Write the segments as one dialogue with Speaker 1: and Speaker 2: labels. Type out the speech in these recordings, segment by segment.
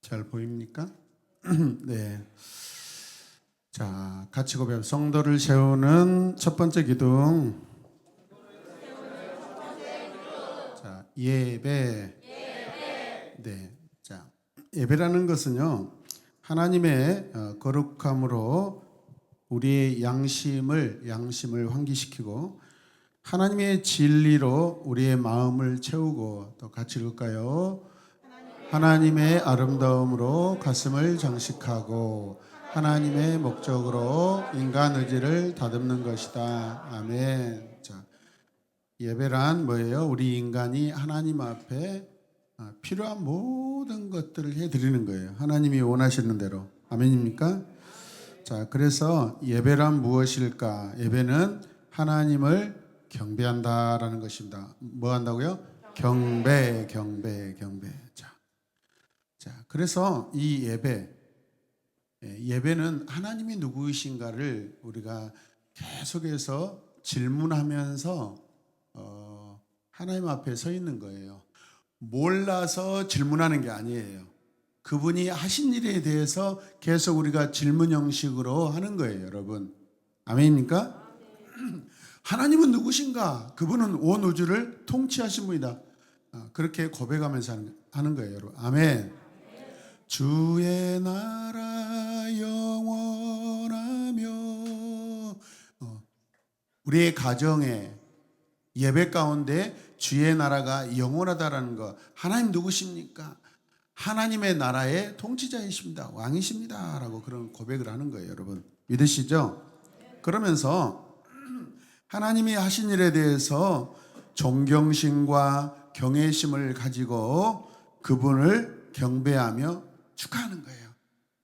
Speaker 1: 잘 보입니까? 네. 자, 같이 고백. 성도를 세우는 첫 번째 기둥. 자, 예배. 네. 자, 예배라는 것은요, 하나님의 거룩함으로 우리의 양심을 환기시키고 하나님의 진리로 우리의 마음을 채우고, 또 같이 읽을까요? 하나님의 아름다움으로 가슴을 장식하고 하나님의 목적으로 인간 의지를 다듬는 것이다. 아멘. 자, 예배란 뭐예요? 우리 인간이 하나님 앞에 필요한 모든 것들을 해드리는 거예요. 하나님이 원하시는 대로. 아멘입니까? 자, 그래서 예배란 무엇일까? 예배는 하나님을 경배한다라는 것입니다. 뭐 한다고요? 경배. 자, 그래서 이 예배는 하나님이 누구이신가를 우리가 계속해서 질문하면서 하나님 앞에 서 있는 거예요. 몰라서 질문하는 게 아니에요. 그분이 하신 일에 대해서 계속 우리가 질문 형식으로 하는 거예요, 여러분. 아멘입니까? 하나님은 누구신가? 그분은 온 우주를 통치하신 분이다. 그렇게 고백하면서 하는 거예요, 여러분. 아멘. 주의 나라 영원하며. 우리의 가정에 예배 가운데 주의 나라가 영원하다라는 거. 하나님 누구십니까? 하나님의 나라의 통치자이십니다. 왕이십니다. 라고 그런 고백을 하는 거예요, 여러분. 믿으시죠? 그러면서 하나님이 하신 일에 대해서 존경심과 경외심을 가지고 그분을 경배하며 축하하는 거예요.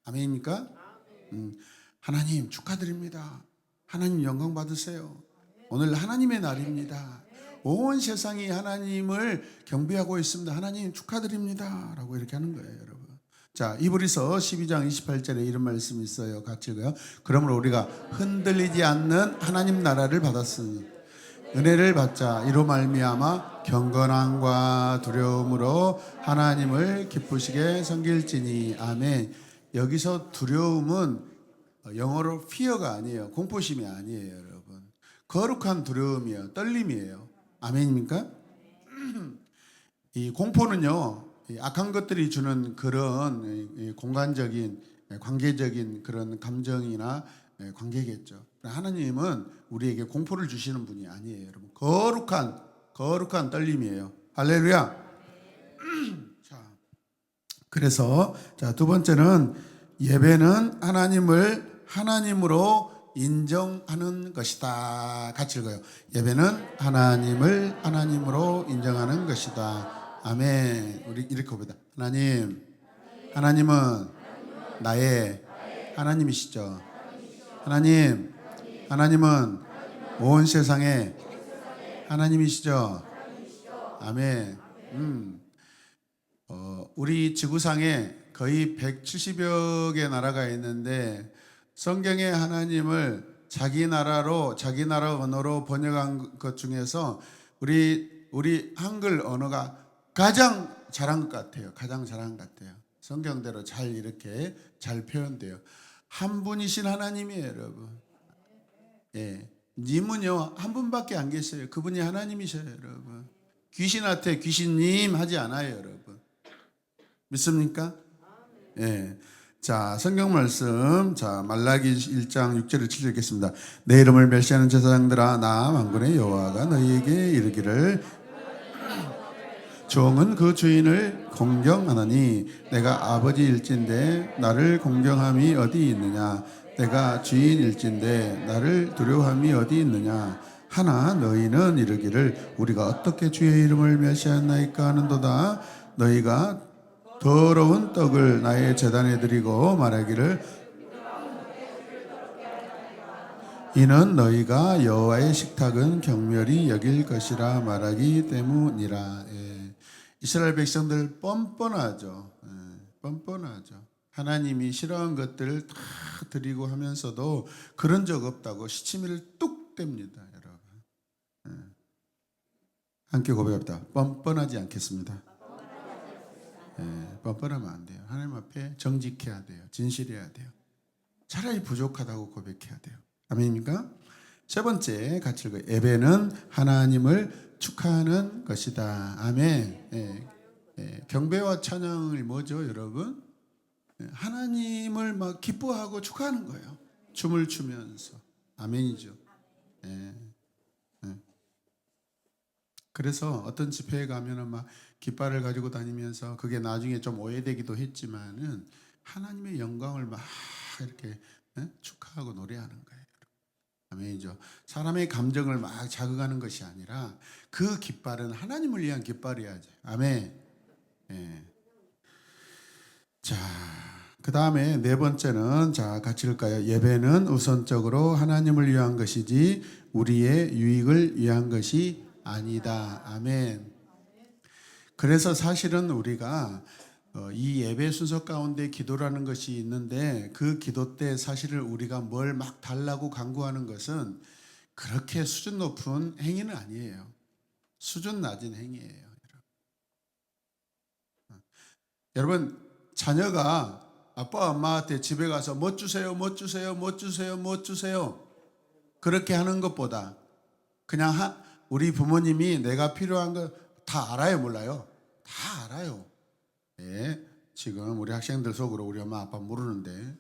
Speaker 1: 아멘입니까? 하나님 축하드립니다. 하나님 영광 받으세요. 오늘 하나님의 날입니다. 온 세상이 하나님을 경배하고 있습니다. 하나님 축하드립니다. 라고 이렇게 하는 거예요, 여러분. 자, 이브리서 12장 28절에 이런 말씀이 있어요. 같이 읽어요. 그러므로 우리가 흔들리지 않는 하나님 나라를 받았으니 은혜를 받자 이로 말미암아 경건함과 두려움으로 하나님을 기쁘시게 섬길지니. 아멘. 여기서 두려움은 영어로 fear가 아니에요. 공포심이 아니에요, 여러분. 거룩한 두려움이에요. 떨림이에요. 아멘입니까? 이 공포는요, 악한 것들이 주는 그런 공간적인, 관계적인 그런 감정이나 관계겠죠. 하나님은 우리에게 공포를 주시는 분이 아니에요, 여러분. 거룩한 떨림이에요. 할렐루야. 자, 그래서 두 번째는 예배는 하나님을 하나님으로 인정하는 것이다. 같이 읽어요. 예배는 하나님을 하나님으로 인정하는 것이다. 아멘. 우리 이렇게 봅니다. 하나님은 나의 하나님이시죠. 하나님은 온 세상의 하나님이시죠. 아멘. 우리 지구상에 거의 170여 개 나라가 있는데 성경에 하나님을 자기 나라 언어로 번역한 것 중에서 우리 한글 언어가 가장 잘한 것 같아요. 성경대로 이렇게 잘 표현돼요. 한 분이신 하나님이에요, 여러분. 예. 님은요, 한 분밖에 안 계세요. 그분이 하나님이셔요, 여러분. 귀신한테 귀신님 하지 않아요, 여러분. 믿습니까? 예. 자, 성경 말씀. 자, 말라기 1장 6절을 7절 읽겠습니다. 내 이름을 멸시하는 제사장들아, 나 만군의 여호와가 너희에게 이르기를 종은 그 주인을 공경하나니 내가 아버지일진데 나를 공경함이 어디 있느냐? 내가 주인일진데 나를 두려워함이 어디 있느냐? 하나 너희는 이르기를 우리가 어떻게 주의 이름을 멸시하나이까 하는도다. 너희가 더러운 떡을 나의 제단에 드리고 말하기를 이는 너희가 여호와의 식탁은 경멸히 여길 것이라 말하기 때문이라. 예. 이스라엘 백성들 뻔뻔하죠. 예. 뻔뻔하죠. 하나님이 싫어하는 것들을 다 드리고 하면서도 그런 적 없다고 시치미를 뚝 뗍니다, 여러분. 예. 함께 고백합니다. 뻔뻔하지 않겠습니다. 뻔뻔하면 안 돼요. 하나님 앞에 정직해야 돼요. 진실해야 돼요. 차라리 부족하다고 고백해야 돼요. 아멘입니까? 세 번째 같이 읽어요. 예배는 하나님을 축하하는 것이다. 아멘. 경배와 찬양을 뭐죠, 여러분? 하나님을 막 기뻐하고 축하하는 거예요. 춤을 추면서. 아멘이죠. 그래서 어떤 집회에 가면은 막 깃발을 가지고 다니면서 그게 나중에 좀 오해되기도 했지만은 하나님의 영광을 막 이렇게 축하하고 노래하는 거예요. 아멘이죠. 사람의 감정을 막 자극하는 것이 아니라 그 깃발은 하나님을 위한 깃발이야지. 아멘. 자, 그 다음에 네 번째는 자 같이 읽을까요? 예배는 우선적으로 하나님을 위한 것이지 우리의 유익을 위한 것이 아니다. 아멘. 그래서 사실은 우리가 이 예배 순서 가운데 기도라는 것이 있는데 그 기도 때 사실은 우리가 뭘 막 달라고 간구하는 것은 그렇게 수준 높은 행위는 아니에요. 수준 낮은 행위예요. 여러분 자녀가 아빠 엄마한테 집에 가서 뭐 주세요 뭐 주세요 뭐 주세요 뭐 주세요 그렇게 하는 것보다 그냥 우리 부모님이 내가 필요한 거 다 알아요 몰라요? 다 알아요. 지금 우리 학생들 속으로 우리 엄마 아빠 모르는데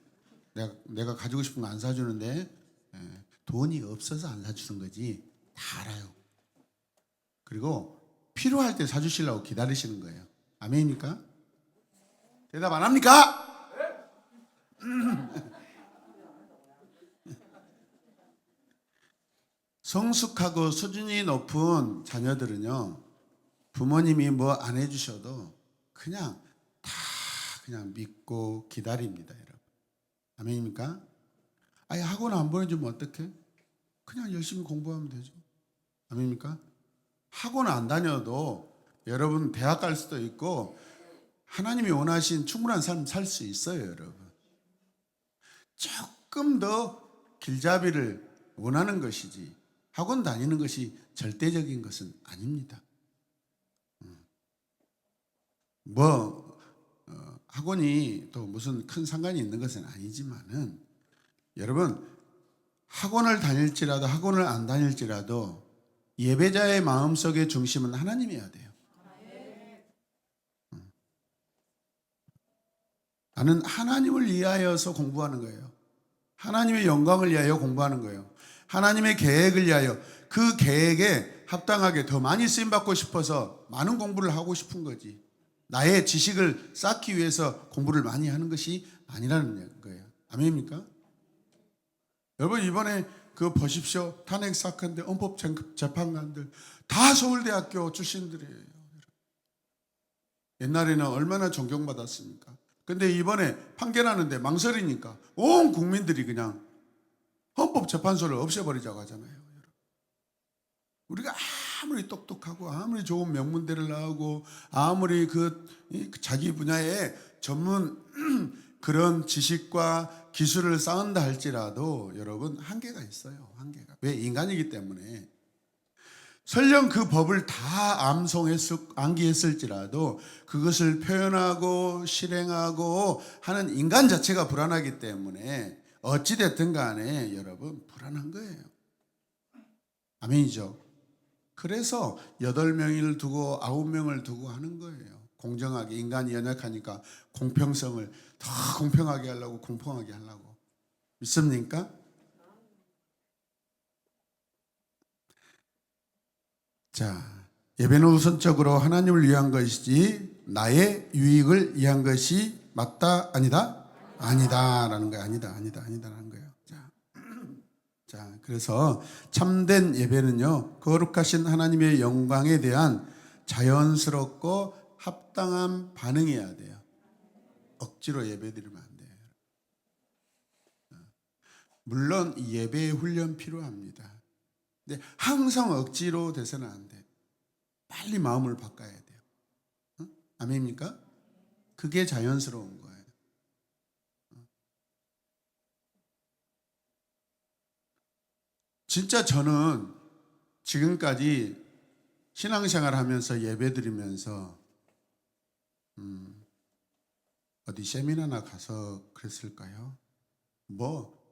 Speaker 1: 내가 가지고 싶은 거 안 사주는데 돈이 없어서 안 사주는 거지 다 알아요. 그리고 필요할 때 사주시려고 기다리시는 거예요. 아멘입니까? 대답 안 합니까? 성숙하고 수준이 높은 자녀들은요 부모님이 뭐 안 해주셔도 그냥 다 그냥 믿고 기다립니다, 여러분. 아멘입니까? 아예 학원 안 보내주면 어떡해? 그냥 열심히 공부하면 되죠. 아멘입니까? 학원 안 다녀도 여러분 대학 갈 수도 있고 하나님이 원하신 충분한 삶 살 수 있어요, 여러분. 조금 더 길잡이를 원하는 것이지 학원 다니는 것이 절대적인 것은 아닙니다. 학원이 또 무슨 큰 상관이 있는 것은 아니지만은 여러분 학원을 다닐지라도 학원을 안 다닐지라도 예배자의 마음속의 중심은 하나님이어야 돼요. 나는 하나님을 위하여서 공부하는 거예요. 하나님의 영광을 위하여 공부하는 거예요. 하나님의 계획을 위하여 그 계획에 합당하게 더 많이 쓰임받고 싶어서 많은 공부를 하고 싶은 거지. 나의 지식을 쌓기 위해서 공부를 많이 하는 것이 아니라는 거예요. 아멘입니까? 여러분 이번에 그거 보십시오. 탄핵 사건인데 헌법재판관들 다 서울대학교 출신들이에요. 옛날에는 얼마나 존경받았습니까? 근데 이번에 판결하는데 망설이니까 온 국민들이 그냥 헌법재판소를 없애버리자고 하잖아요. 우리가 아무리 똑똑하고 아무리 좋은 명문대를 나오고 아무리 자기 분야에 전문 그런 지식과 기술을 쌓은다 할지라도 여러분 한계가 있어요. 한계가. 왜? 인간이기 때문에. 설령 그 법을 다 암기했을지라도 그것을 표현하고 실행하고 하는 인간 자체가 불안하기 때문에 어찌됐든 간에 여러분 불안한 거예요. 아멘이죠. 그래서 8명을 두고 9명을 두고 하는 거예요. 공정하게. 인간이 연약하니까 공평성을 더 공평하게 하려고 공평하게 하려고. 믿습니까? 자, 예배는 우선적으로 하나님을 위한 것이지 나의 유익을 위한 것이 맞다? 아니다? 아니다라는 거예요. 아니다라는 거예요. 자, 그래서 참된 예배는요, 거룩하신 하나님의 영광에 대한 자연스럽고 합당한 반응이어야 돼요. 억지로 예배드리면 안 돼요. 물론 예배의 훈련 필요합니다. 근데 항상 억지로 돼서는 안 돼. 빨리 마음을 바꿔야 돼요. 아멘입니까? 그게 자연스러운 거예요. 진짜 저는 지금까지 신앙생활 하면서 예배 드리면서 어디 세미나나 가서 그랬을까요? 뭐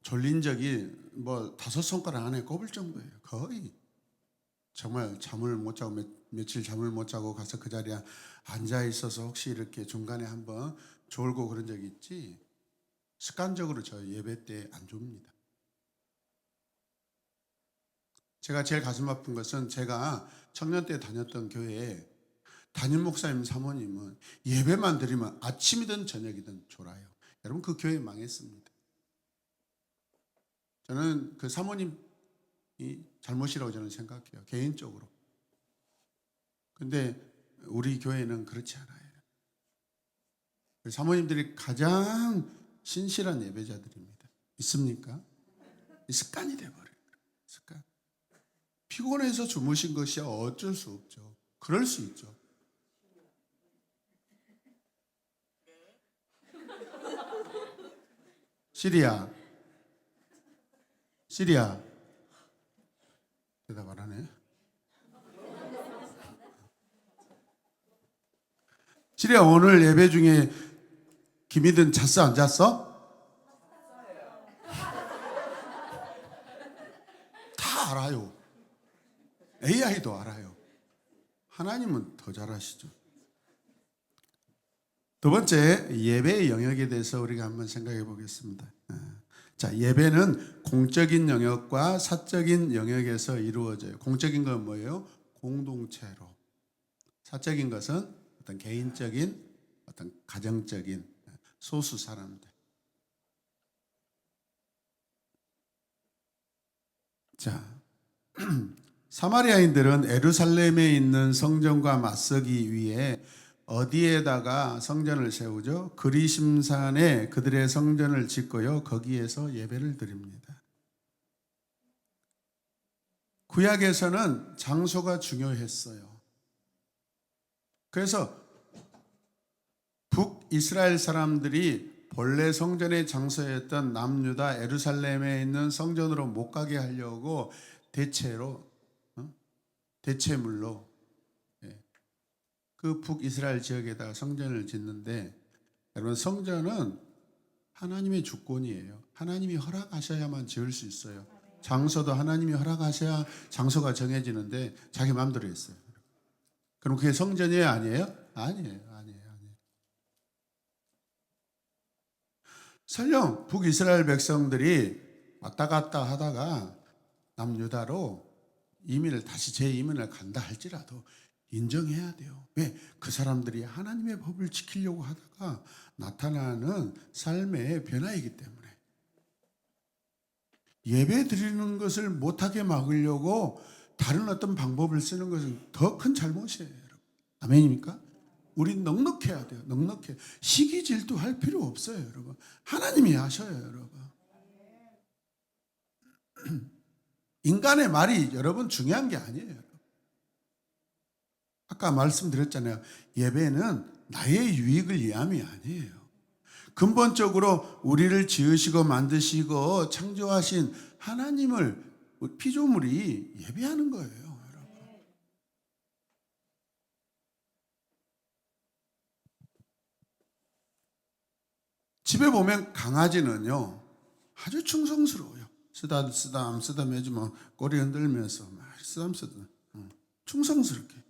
Speaker 1: 졸린 적이 뭐 5손가락 안에 꼽을 정도예요. 거의 정말 잠을 못 자고 며칠 잠을 못 자고 가서 그 자리에 앉아 있어서 혹시 이렇게 중간에 한번 졸고 그런 적이 있지, 습관적으로 저 예배 때 안 줍니다. 제가 제일 가슴 아픈 것은 제가 청년 때 다녔던 교회에 담임 목사님 사모님은 예배만 드리면 아침이든 저녁이든 졸아요. 여러분, 그 교회 망했습니다. 저는 그 사모님이 잘못이라고 저는 생각해요, 개인적으로. 근데 우리 교회는 그렇지 않아요. 사모님들이 가장 신실한 예배자들입니다. 믿습니까? 습관이 돼버려요. 습관. 피곤해서 주무신 것이 어쩔 수 없죠. 그럴 수 있죠. 시리아 대답 안 하네. 시리아, 오늘 예배 중에 김희든 잤어 안 잤어? 다 알아요. AI도 알아요. 하나님은 더 잘하시죠. 두 번째, 예배의 영역에 대해서 우리가 한번 생각해 보겠습니다. 자, 예배는 공적인 영역과 사적인 영역에서 이루어져요. 공적인 건 뭐예요? 공동체로. 사적인 것은 어떤 개인적인, 어떤 가정적인 소수 사람들. 자, 사마리아인들은 예루살렘에 있는 성전과 맞서기 위해 어디에다가 성전을 세우죠? 그리심산에 그들의 성전을 짓고요, 거기에서 예배를 드립니다. 구약에서는 장소가 중요했어요. 그래서 북이스라엘 사람들이 본래 성전의 장소였던 남유다 예루살렘에 있는 성전으로 못 가게 하려고 대체물로 그 북이스라엘 지역에다가 성전을 짓는데, 여러분, 성전은 하나님의 주권이에요. 하나님이 허락하셔야만 지을 수 있어요. 장소도 하나님이 허락하셔야 장소가 정해지는데 자기 마음대로 했어요. 그럼 그게 성전이에요, 아니에요? 아니에요. 설령 북이스라엘 백성들이 왔다 갔다 하다가 남유다로 다시 재이민을 간다 할지라도 인정해야 돼요. 왜? 그 사람들이 하나님의 법을 지키려고 하다가 나타나는 삶의 변화이기 때문에. 예배 드리는 것을 못하게 막으려고 다른 어떤 방법을 쓰는 것은 더 큰 잘못이에요, 여러분. 아멘입니까? 우린 넉넉해야 돼요. 넉넉해. 시기 질투할 필요 없어요, 여러분. 하나님이 하셔요, 여러분. 인간의 말이 여러분 중요한 게 아니에요, 여러분. 아까 말씀드렸잖아요. 예배는 나의 유익을 위함이 아니에요. 근본적으로 우리를 지으시고 만드시고 창조하신 하나님을 피조물이 예배하는 거예요. 집에 보면 강아지는요 아주 충성스러워요. 쓰담 해주면 꼬리 흔들면서 막 쓰담 충성스럽게.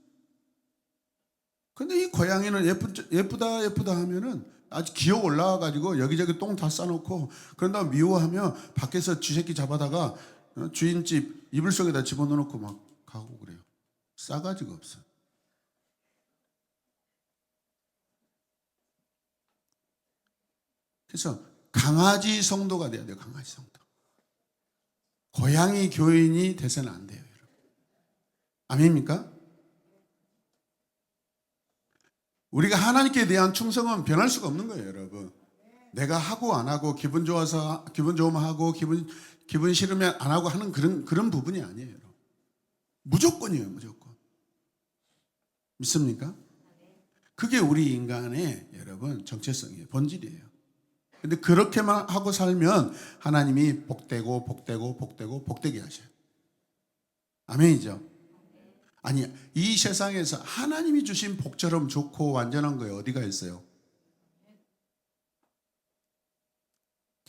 Speaker 1: 근데 이 고양이는 예쁘다 하면은 아주 기어 올라와 가지고 여기저기 똥 다 싸놓고, 그런 다음 미워하면 밖에서 쥐새끼 잡아다가 주인집 이불 속에다 집어넣고 막 가고 그래요. 싸가지가 없어. 그래서 강아지 성도가 돼야 돼요. 강아지 성도. 고양이 교인이 돼서는 안 돼요, 여러분. 아멘입니까? 우리가 하나님께 대한 충성은 변할 수가 없는 거예요, 여러분. 내가 하고 안 하고, 기분 좋으면 하고, 기분 싫으면 안 하고 하는 그런 부분이 아니에요, 여러분. 무조건이에요, 무조건. 믿습니까? 그게 우리 인간의, 여러분, 정체성이에요. 본질이에요. 근데 그렇게만 하고 살면 하나님이 복되게 하셔요. 아멘이죠? 아니, 이 세상에서 하나님이 주신 복처럼 좋고 완전한 거에 어디가 있어요?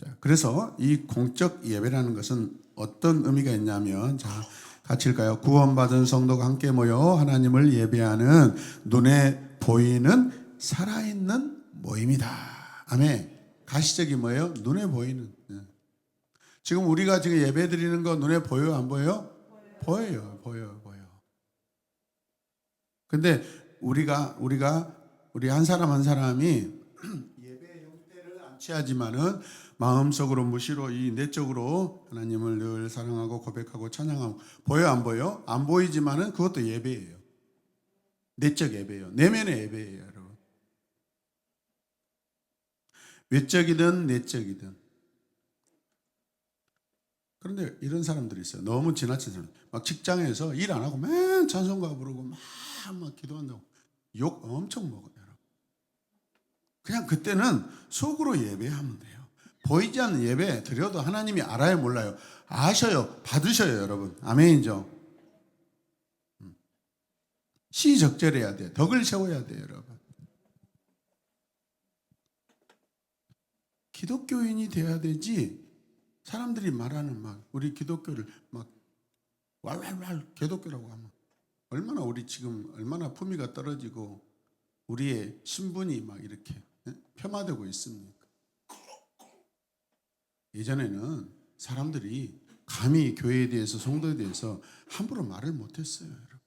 Speaker 1: 자, 그래서 이 공적 예배라는 것은 어떤 의미가 있냐면, 자, 같이 읽을까요? 구원받은 성도가 함께 모여 하나님을 예배하는 눈에 보이는 살아있는 모임이다. 아멘. 가시적이 뭐예요? 눈에 보이는. 지금 우리가 지금 예배 드리는 거 눈에 보여요? 안 보여요? 보여요. 보여요. 근데 우리 한 사람 한 사람이 예배 형태를 안 취하지만은 마음속으로 무시로 이 내적으로 하나님을 늘 사랑하고 고백하고 찬양하고 보여 안 보여? 안 보이지만은 그것도 예배예요. 내적 예배예요. 내면의 예배예요, 여러분. 외적이든 내적이든. 그런데 이런 사람들이 있어요. 너무 지나친 사람. 막 직장에서 일 안 하고 맨 찬송가 부르고 막 기도한다고 욕 엄청 먹어요. 그냥 그때는 속으로 예배하면 돼요. 보이지 않는 예배 드려도 하나님이 알아요, 몰라요? 아셔요, 받으셔요, 여러분. 아멘이죠. 시적절해야 돼요. 덕을 세워야 돼요, 여러분. 기독교인이 돼야 되지. 사람들이 말하는 막 우리 기독교를 막 왈왈왈 기독교라고 하면 얼마나 우리 지금 얼마나 품위가 떨어지고 우리의 신분이 막 이렇게 폄하되고 있습니까? 예전에는 사람들이 감히 교회에 대해서 성도에 대해서 함부로 말을 못했어요, 여러분.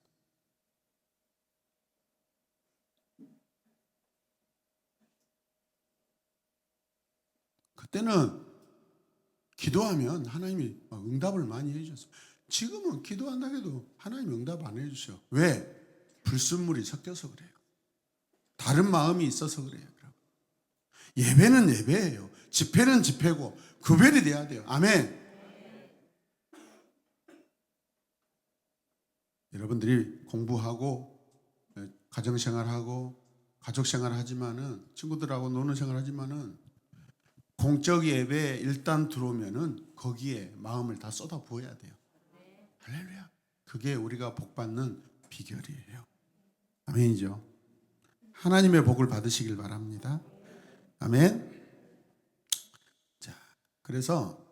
Speaker 1: 그때는 기도하면 하나님이 응답을 많이 해주셨어요. 지금은 기도한다고 해도 하나님이 응답 안 해주셔. 왜? 불순물이 섞여서 그래요. 다른 마음이 있어서 그래요. 예배는 예배예요. 집회는 집회고 구별이 돼야 돼요. 아멘. 여러분들이 공부하고 가정생활하고 가족생활 하지만은 친구들하고 노는 생활 하지만은 공적 예배에 일단 들어오면은 거기에 마음을 다 쏟아 부어야 돼요. 할렐루야. 그게 우리가 복 받는 비결이에요. 아멘이죠. 하나님의 복을 받으시길 바랍니다. 아멘. 자, 그래서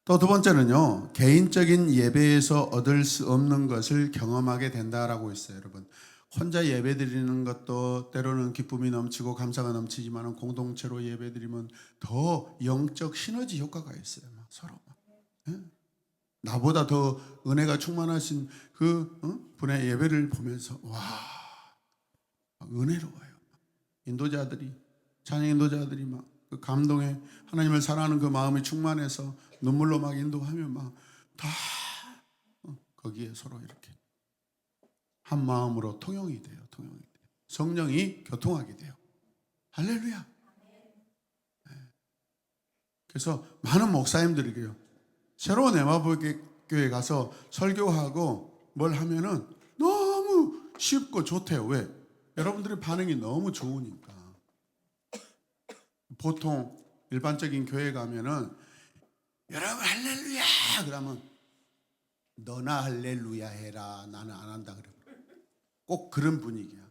Speaker 1: 또 두 번째는요, 개인적인 예배에서 얻을 수 없는 것을 경험하게 된다라고 있어요, 여러분. 혼자 예배 드리는 것도 때로는 기쁨이 넘치고 감사가 넘치지만 공동체로 예배 드리면 더 영적 시너지 효과가 있어요. 막 서로 막. 예? 나보다 더 은혜가 충만하신 그 분의 예배를 보면서 와, 은혜로워요. 인도자들이 찬양 인도자들이 막 그 감동에 하나님을 사랑하는 그 마음이 충만해서 눈물로 막 인도하면 막 다 거기에 서로 이렇게 한 마음으로 통용이 돼요. 성령이 교통하게 돼요. 할렐루야. 네. 그래서 많은 목사님들이 그래요. 새로운 에마보교회 가서 설교하고 뭘 하면은 너무 쉽고 좋대요. 왜? 여러분들의 반응이 너무 좋으니까. 보통 일반적인 교회 가면은 여러분 할렐루야 그러면 너나 할렐루야 해라. 나는 안 한다 그래. 꼭 그런 분위기야.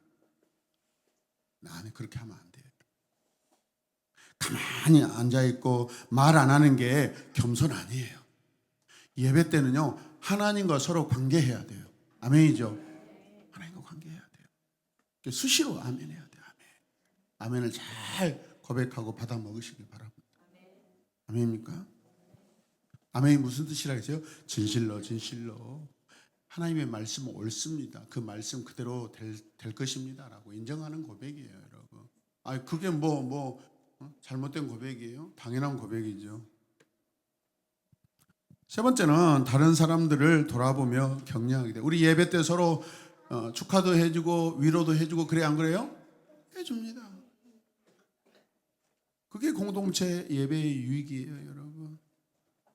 Speaker 1: 나는 그렇게 하면 안 돼요. 가만히 앉아있고 말 안 하는 게 겸손 아니에요. 예배 때는요, 하나님과 서로 관계해야 돼요. 아멘이죠? 하나님과 관계해야 돼요. 수시로 아멘 해야 돼요. 아멘을 잘 고백하고 받아 먹으시길 바랍니다. 아멘입니까? 아멘이 무슨 뜻이라 했어요? 진실로. 하나님의 말씀은 옳습니다. 그 말씀 그대로 될 것입니다라고 인정하는 고백이에요, 여러분. 그게 잘못된 고백이에요? 당연한 고백이죠. 세 번째는 다른 사람들을 돌아보며 격려하게 돼요. 우리 예배 때 서로 축하도 해주고 위로도 해주고 그래 안 그래요? 해줍니다. 그게 공동체 예배의 유익이에요, 여러분.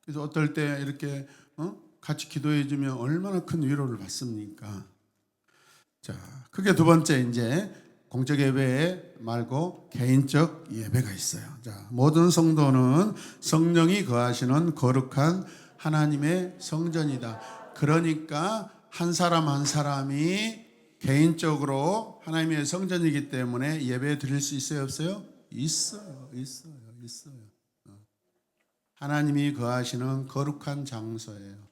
Speaker 1: 그래서 어떨 때 이렇게 같이 기도해주면 얼마나 큰 위로를 받습니까? 자, 그게 두 번째 이제 공적 예배 말고 개인적 예배가 있어요. 자, 모든 성도는 성령이 거하시는 거룩한 하나님의 성전이다. 그러니까 한 사람 한 사람이 개인적으로 하나님의 성전이기 때문에 예배 드릴 수 있어요, 없어요? 있어요. 하나님이 거하시는 거룩한 장소예요.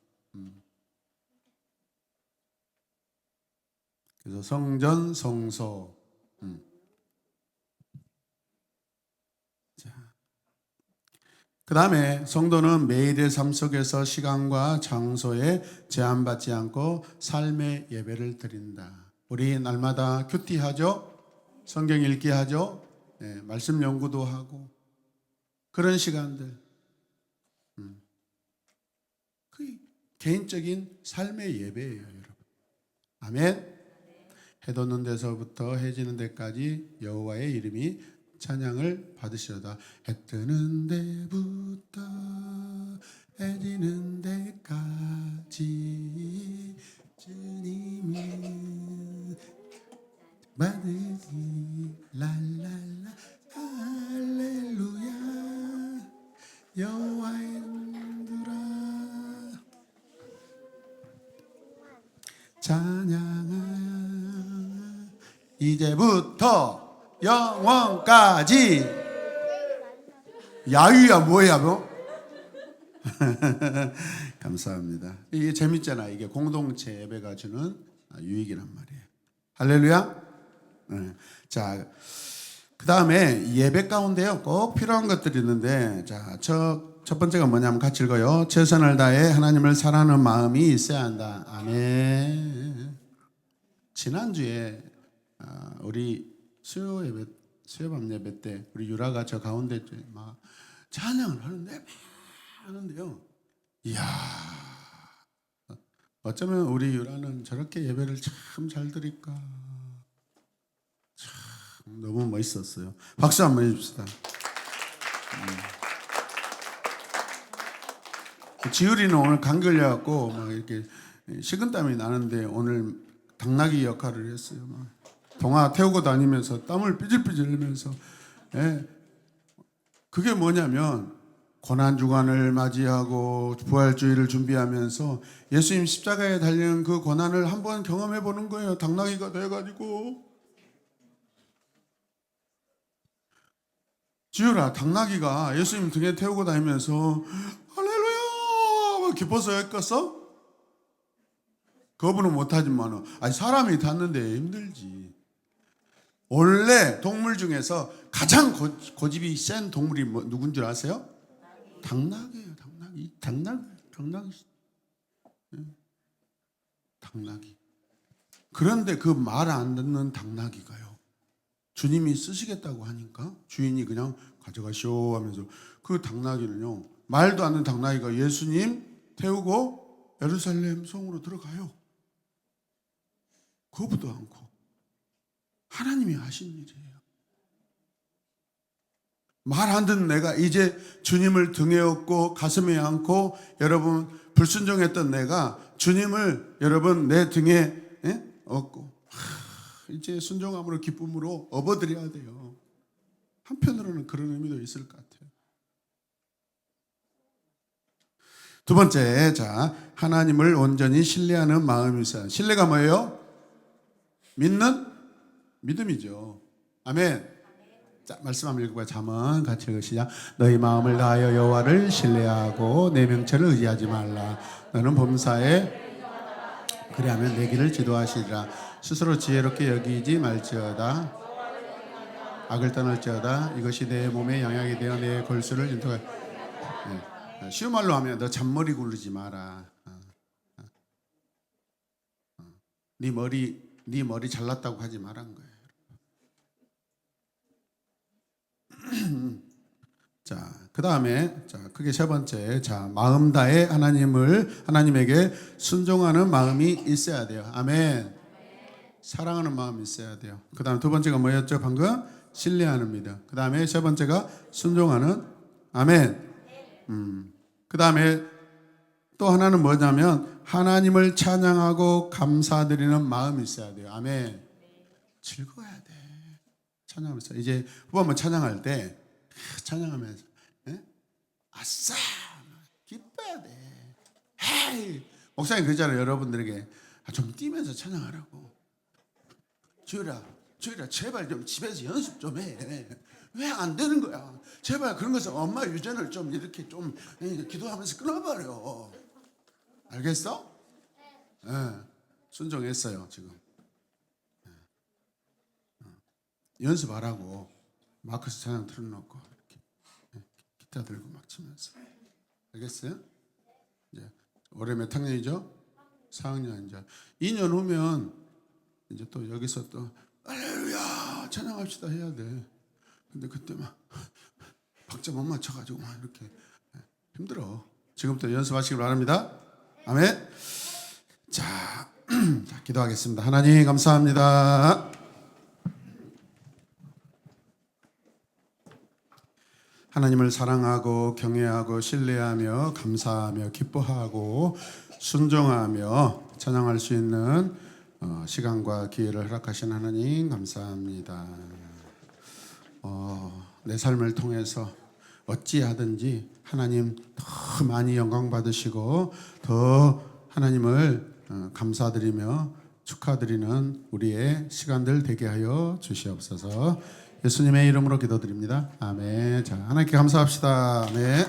Speaker 1: 그래서 성전, 성소. 그 다음에 성도는 매일의 삶 속에서 시간과 장소에 제한받지 않고 삶의 예배를 드린다. 우리 날마다 큐티하죠? 성경 읽기 하죠? 네, 말씀 연구도 하고 그런 시간들. 그 개인적인 삶의 예배예요, 여러분. 아멘. 해 돋는 데서부터 해 지는 데까지 여호와의 이름이 찬양을 받으시로다. 해 뜨는 데부터 해 지는 데까지 주님이 받으시 랄랄라 할렐루야 여호와의 이름들아 찬양하여 이제부터 영원까지. 야유야 뭐야 뭐? 감사합니다. 이게 재밌잖아. 이게 공동체 예배가 주는 유익이란 말이에요. 할렐루야. 네. 자, 그 다음에 예배 가운데요 꼭 필요한 것들이 있는데, 자, 첫 번째가 뭐냐면 같이 읽어요. 최선을 다해 하나님을 사랑하는 마음이 있어야 한다. 아멘. 지난주에 우리 수요밤 예배 때 우리 유라가 저 가운데 막 찬양을 하는데요. 이야, 어쩌면 우리 유라는 저렇게 예배를 참 잘 드릴까. 참 너무 멋있었어요. 박수 한번 해줍시다. 지율이는 오늘 감 걸려갖고 막 이렇게 식은땀이 나는데 오늘 당나귀 역할을 했어요. 막 동화 태우고 다니면서 땀을 삐질삐질 흘리면서. 예. 그게 뭐냐면 고난주간을 맞이하고 부활주의를 준비하면서 예수님 십자가에 달리는 그 고난을 한번 경험해 보는 거예요. 당나귀가 돼가지고. 지율아, 당나귀가 예수님 등에 태우고 다니면서 할렐루야 기뻐서 했겠어? 거부는 못하지만 아니 사람이 탔는데 힘들지. 원래 동물 중에서 가장 고집이 센 동물이 누군 줄 아세요? 당나귀예요. 당나귀. 그런데 그 말 안 듣는 당나귀가요, 주님이 쓰시겠다고 하니까 주인이 그냥 가져가시오 하면서 그 당나귀는요, 말도 안 듣는 당나귀가 예수님 태우고 예루살렘 성으로 들어가요. 거부도 않고. 하나님이 하신 일이에요. 말 안 듣는 내가 이제 주님을 등에 업고 가슴에 안고, 여러분 불순종했던 내가 주님을 여러분 내 등에 업고 이제 순종함으로 기쁨으로 업어드려야 돼요. 한편으로는 그런 의미도 있을 것 같아요. 두 번째, 자, 하나님을 온전히 신뢰하는 마음이 있어요. 신뢰가 뭐예요? 믿음이죠. 아멘. 자, 말씀 한번 읽어봐요. 잠언 같이 읽으시자. 너희 마음을 다하여 여호와를 신뢰하고 내 명철을 의지하지 말라. 너는 범사에 그리하면 내 길을 지도하시리라. 스스로 지혜롭게 여기지 말지어다. 악을 떠날지어다. 이것이 내 몸에 양약이 되어 내 골수를 인도할. 네. 쉬운 말로 하면 너 잔머리 굴르지 마라. 네 머리 잘났다고 하지 말란 거예요. 자, 그 다음에, 자, 그게 세 번째. 자, 마음 다해 하나님에게 순종하는 마음이 있어야 돼요. 아멘. 사랑하는 마음이 있어야 돼요. 그 다음 두 번째가 뭐였죠? 방금 신뢰하는 믿음. 그 다음에 세 번째가 순종하는. 아멘. 그 다음에 또 하나는 뭐냐면 하나님을 찬양하고 감사드리는 마음이 있어야 돼요. 아멘. 즐거워야 돼. 찬양하면서 이제 후반부 찬양할 때 찬양하면서 아싸 기뻐야 돼. 헤이, 목사님 그러잖아요. 여러분들에게 좀 뛰면서 찬양하라고. 주일아 제발 좀 집에서 연습 좀 해. 왜 안 되는 거야? 제발 그런 것은 엄마 유전을 좀 이렇게 좀 기도하면서 끊어버려. 알겠어? 예. 순종했어요 지금. 연습하라고. 마크스 찬양 틀어놓고 이렇게 기타 들고 막 치면서. 알겠어요? 이제 올해 몇 학년이죠? 4학년. 이제 2년 후면 이제 또 여기서 또 할렐루야 찬양합시다 해야 돼. 근데 그때 막 박자 못 맞춰가지고 막 이렇게 힘들어. 지금부터 연습하시길 바랍니다. 아멘. 자, 자 기도하겠습니다. 하나님 감사합니다. 하나님을 사랑하고 경외하고 신뢰하며 감사하며 기뻐하고 순종하며 찬양할 수 있는 시간과 기회를 허락하신 하나님 감사합니다. 내 삶을 통해서 어찌하든지 하나님 더 많이 영광 받으시고 더 하나님을 감사드리며 축하드리는 우리의 시간들 되게 하여 주시옵소서. 예수님의 이름으로 기도드립니다. 아멘. 자, 하나님께 감사합시다. 아멘.